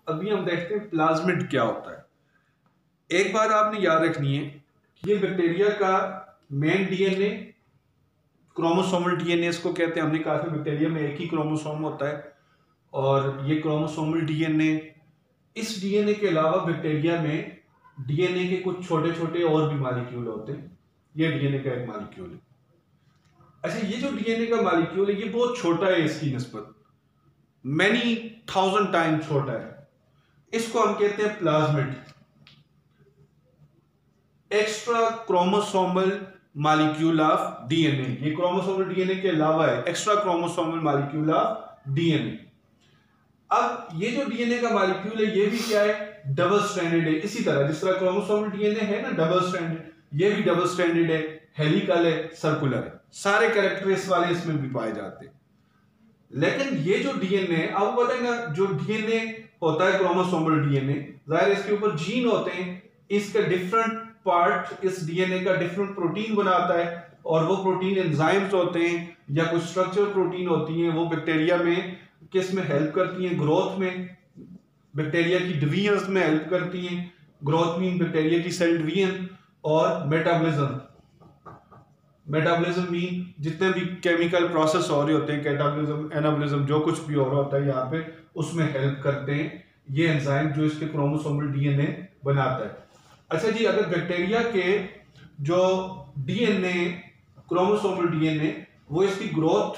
अभी हम देखते हैं प्लाज्मिड क्या होता है। एक बात आपने याद रखनी है कि ये बैक्टीरिया का मेन डीएनए, क्रोमोसोमल डीएनए इसको कहते हैं। हमने कहा था बैक्टीरिया में एक ही क्रोमोसोम होता है और ये क्रोमोसोमल डीएनए, इस डीएनए के अलावा बैक्टीरिया में डीएनए के कुछ छोटे छोटे और भी मॉलिक्यूल होते हैं। ये डीएनए का एक मॉलिक्यूल है। अच्छा, ये जो डीएनए का मॉलिक्यूल है ये बहुत छोटा है, इसकी निस्बत मैनी 1000 टाइम छोटा है। इसको हम कहते हैं plasmid, extra chromosomal molecule of DNA. ये क्रोमोसोमल डीएनए के अलावा है, extra chromosomal molecule of DNA. अब ये जो डीएनए का मॉलिक्यूल है ये भी क्या है, डबल स्ट्रैंडेड है। इसी तरह जिस तरह क्रोमोसोमल डीएनए है ना डबल स्ट्रैंडेड, ये भी डबल स्ट्रैंडेड है, हेलिकल है, सर्कुलर है, सारे कैरेक्टर इस वाले इसमें भी पाए जाते हैं। लेकिन ये जो डीएनए, आपको पता है ना, जो डीएनए होता है क्रोमोसोमल डीएनए, जाहिर इसके ऊपर जीन होते हैं, इसका डिफरेंट पार्ट इस डीएनए का डिफरेंट प्रोटीन बनाता है और वो प्रोटीन एंजाइम्स होते हैं या कुछ स्ट्रक्चर प्रोटीन होती हैं, वो बैक्टीरिया में किस में हेल्प करती हैं, ग्रोथ में, बैक्टीरिया की डिवीजन में हेल्प करती हैं। ग्रोथ मीन बैक्टीरिया की सेल डिवीजन, और मेटाबॉलिज्म, मेटाबॉलिज्म मीन जितने भी केमिकल प्रोसेस हो रहे होते हैं, कैटाबॉलिज्म, एनाबॉलिज्म, जो कुछ भी हो रहा होता है यहाँ पे, उसमें हेल्प करते हैं ये एंजाइम जो इसके क्रोमोसोमल डीएनए बनाता है। अच्छा जी, अगर बैक्टीरिया के जो डीएनए, क्रोमोसोमल डीएनए, वो इसकी ग्रोथ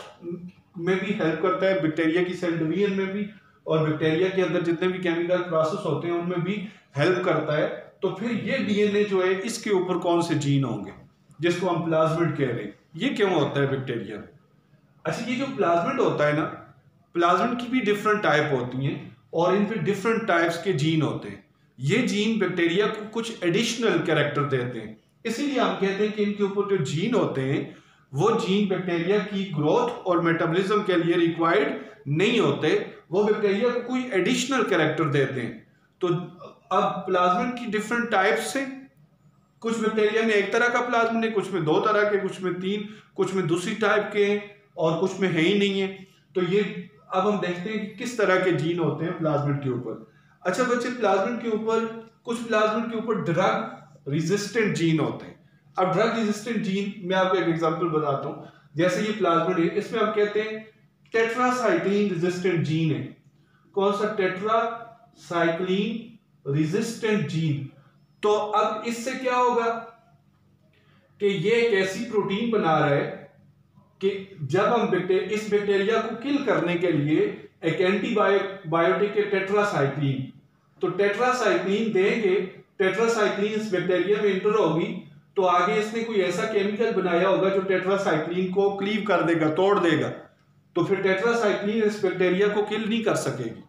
में भी हेल्प करता है, बैक्टीरिया की सेल डिवीजन में भी, और बैक्टीरिया के अंदर जितने भी केमिकल प्रोसेस होते हैं उनमें भी हेल्प करता है, तो फिर ये डीएनए जो है इसके ऊपर कौन से जीन होंगे जिसको हम प्लाज्मिड कह रहे हैं, ये क्यों होता है बैक्टीरिया में? अच्छा, ये जो प्लाज्मिड होता है ना, प्लाज्मिड की भी डिफरेंट टाइप होती हैं और इन पे डिफरेंट टाइप्स के जीन होते हैं। ये जीन बैक्टीरिया को कुछ एडिशनल कैरेक्टर देते हैं, इसीलिए हम कहते हैं कि इनके ऊपर जो जीन होते हैं वो जीन बैक्टीरिया की ग्रोथ और मेटाबॉलिज्म के लिए रिक्वायर्ड नहीं होते, वो बैक्टीरिया को कोई एडिशनल कैरेक्टर देते हैं। तो अब प्लाज्मिड की डिफरेंट टाइप्स से, कुछ बैक्टीरिया में एक तरह का प्लाज्मिड है, कुछ में दो तरह के, कुछ में तीन, कुछ में दूसरी टाइप के हैं और कुछ में है ही नहीं है। तो ये अब हम देखते हैं कि किस तरह के जीन होते हैं प्लाज्मिड के ऊपर। अच्छा बच्चे, प्लाज्मिड के ऊपर, कुछ प्लाज्मिड के ऊपर ड्रग रेजिस्टेंट जीन होते हैं। अब ड्रग रेजिस्टेंट जीन, मैं आपको एक एग्जांपल बताता हूँ। जैसे ये प्लाज्मिड है, इसमें हम कहते हैं टेट्रासाइक्लिन रेजिस्टेंट जीन है। कौन सा? Tetracycline resistant gene. तो अब इससे क्या होगा कि ये एक ऐसी प्रोटीन बना रहा है कि जब हम इस बैक्टीरिया को किल करने के लिए एक एंटीबायोटिक है टेट्रासाइक्लिन, तो टेट्रासाइक्लिन देंगे, टेट्रासाइक्लिन इस बैक्टीरिया में इंटर होगी, तो आगे इसने कोई ऐसा केमिकल बनाया होगा जो टेट्रासाइक्लिन को क्लीव कर देगा, तोड़ देगा, तो फिर टेट्रासाइक्लिन इस बैक्टीरिया को किल नहीं कर सकेगी।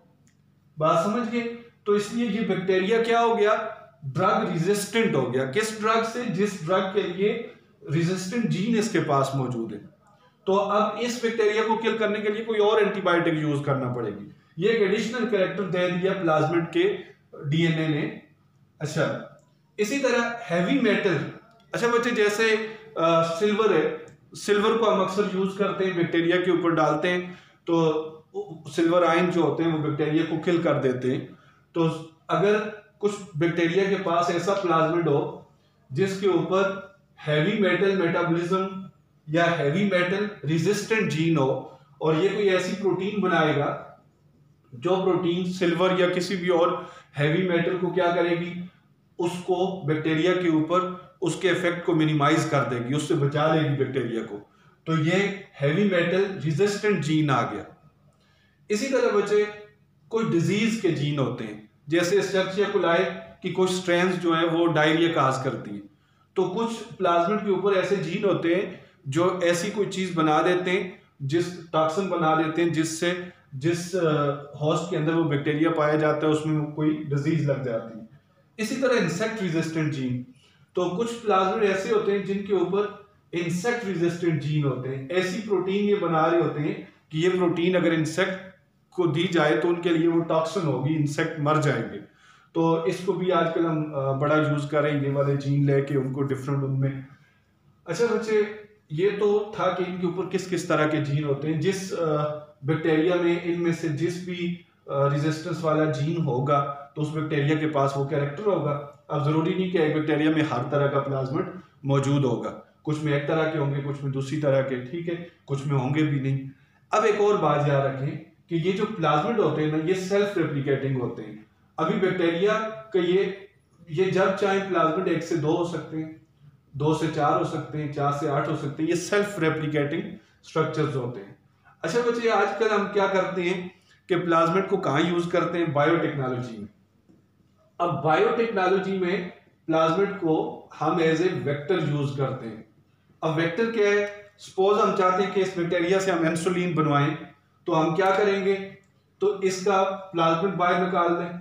बात समझ गए? तो इसलिए ये बैक्टीरिया क्या हो गया, ड्रग रेजिस्टेंट हो गया। किस ड्रग से? जिस ड्रग के लिए रेजिस्टेंट जीन इसके पास मौजूद है। तो अब इस बैक्टीरिया को किल करने के लिए कोई और एंटीबायोटिक यूज करना पड़ेगी। ये एक एडिशनल कैरेक्टर दे दिया प्लाज्मिड के डीएनए ने। अच्छा, इसी तरह हैवी मेटल। अच्छा बच्चे, जैसे सिल्वर है, सिल्वर को हम अक्सर यूज करते हैं, बैक्टीरिया के ऊपर डालते हैं, तो सिल्वर आयन जो होते हैं वो बैक्टीरिया को किल कर देते हैं। तो अगर कुछ बैक्टीरिया के पास ऐसा प्लाज्मिड हो जिसके ऊपर हैवी मेटल मेटाबॉलिज्म या हैवी मेटल रेजिस्टेंट जीन हो, और ये कोई ऐसी प्रोटीन बनाएगा जो प्रोटीन सिल्वर या किसी भी और हैवी मेटल को क्या करेगी, उसको बैक्टीरिया के ऊपर उसके इफेक्ट को मिनिमाइज कर देगी, उससे बचा लेगी बैक्टीरिया को। तो ये हैवी मेटल रेजिस्टेंट जीन आ गया। इसी तरह बच्चे, कोई डिजीज के जीन होते हैं, जैसे एस्चेरिचिया कोलाई की कुछ स्ट्रेन्स जो है वो डायरिया काज करती हैं, तो कुछ प्लाज्मिड के ऊपर ऐसे जीन होते हैं जो ऐसी कोई चीज बना देते हैं, जिस टॉक्सिन बना देते हैं जिससे जिस होस्ट के अंदर वो बैक्टीरिया पाया जाता है उसमें कोई डिजीज लग जाती है। इसी तरह इंसेक्ट रेजिस्टेंट जीन, तो कुछ प्लाज्मिड ऐसे होते हैं जिनके ऊपर इंसेक्ट रेजिस्टेंट जीन होते हैं। ऐसी प्रोटीन ये बना रहे होते हैं कि ये प्रोटीन अगर इंसेक्ट को दी जाए तो उनके लिए वो टॉक्सिन होगी, इंसेक्ट मर जाएंगे। तो इसको भी आजकल हम बड़ा यूज कर रहे हैं, ये वाले जीन लेके उनको डिफरेंट उनमें। अच्छा बच्चे, ये तो था कि इनके ऊपर किस किस तरह के जीन होते हैं। जिस बैक्टीरिया में इनमें से जिस भी रेजिस्टेंस वाला जीन होगा तो उस बैक्टीरिया के पास वो कैरेक्टर होगा। अब जरूरी नहीं कि एक बैक्टीरिया में हर तरह का प्लाज्मिड मौजूद होगा, कुछ में एक तरह के होंगे, कुछ में दूसरी तरह के, ठीक है, कुछ में होंगे भी नहीं। अब एक और बात याद रखें कि ये जो प्लाज्मिड होते हैं ना, ये सेल्फ रेप्लिकेटिंग होते हैं। अभी बैक्टीरिया का ये जब चाहे प्लाज्मिड 1 से 2 हो सकते हैं, 2 से 4 हो सकते हैं, 4 से 8 हो सकते हैं, ये सेल्फ रेप्लिकेटिंग स्ट्रक्चर्स होते हैं। अच्छा बच्चे, आजकल हम क्या करते हैं कि प्लाज्मिड को कहाँ यूज करते हैं? बायोटेक्नोलॉजी में। अब बायोटेक्नोलॉजी में प्लाज्मिड को हम एज ए वेक्टर यूज करते हैं। अब वेक्टर क्या है? सपोज हम चाहते हैं कि इस बैक्टीरिया से हम इंसुलिन बनवाएं, तो हम क्या करेंगे? तो इसका प्लाज्मिड बाहर निकाल दें,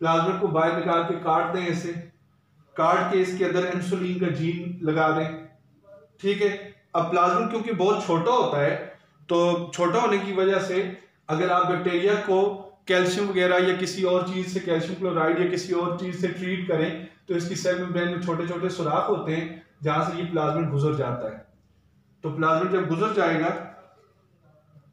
प्लाज्मिड को बाहर निकाल के काट दें, ऐसे काट के इसके अंदर इंसुलिन का जीन लगा दें, ठीक है। अब प्लाज्मिड क्योंकि बहुत छोटा होता है, तो छोटा होने की वजह से अगर आप बैक्टीरिया को कैल्शियम वगैरह या किसी और चीज से, कैल्शियम क्लोराइड या किसी और चीज से ट्रीट करें, तो इसकी सेल मेम्ब्रेन में छोटे छोटे सुराख होते हैं जहां से ये प्लाज्मिड गुजर जाता है। तो प्लाज्मिड जब गुजर जाएगा,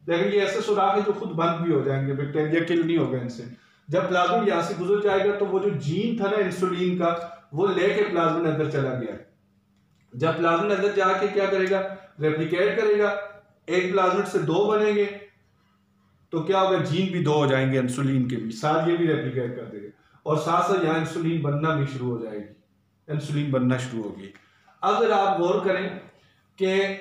लेकिन ये ऐसे सुराख है जो खुद बंद भी हो जाएंगे, बैक्टीरिया किल नहीं होगा इनसे। जब प्लाज्मिड यहाँ से गुजर जाएगा तो वो जो जीन था ना इंसुलिन का, वो लेके प्लाज्मिड अंदर चला गया। जब प्लाज्मिड अंदर जाके क्या करेगा? रेप्लिकेट करेगा, एक प्लाज्मिड से 2 बनेंगे, तो क्या होगा? जीन भी 2 हो जाएंगे इंसुलिन के भी, साथ ये भी रेप्लिकेट कर देगा, और साथ साथ यहाँ इंसुलिन बनना भी शुरू हो जाएगी, इंसुलिन बनना शुरू होगी। अब अगर आप गौर करें कि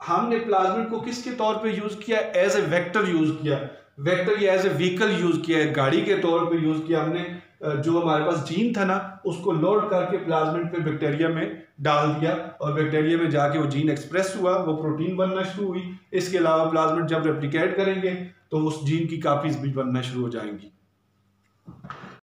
हमने प्लाज्मिड को किसके तौर पे यूज किया? एज ए वेक्टर यूज किया, वेक्टर या एज ए व्हीकल यूज किया है, गाड़ी के तौर पे यूज किया हमने। जो हमारे पास जीन था ना, उसको लोड करके प्लाज्मिड पे बैक्टीरिया में डाल दिया, और बैक्टीरिया में जाके वो जीन एक्सप्रेस हुआ, वो प्रोटीन बनना शुरू हुई। इसके अलावा प्लाज्मिड जब रेप्लिकेट करेंगे तो उस जीन की कॉपीज भी बनना शुरू हो जाएंगी।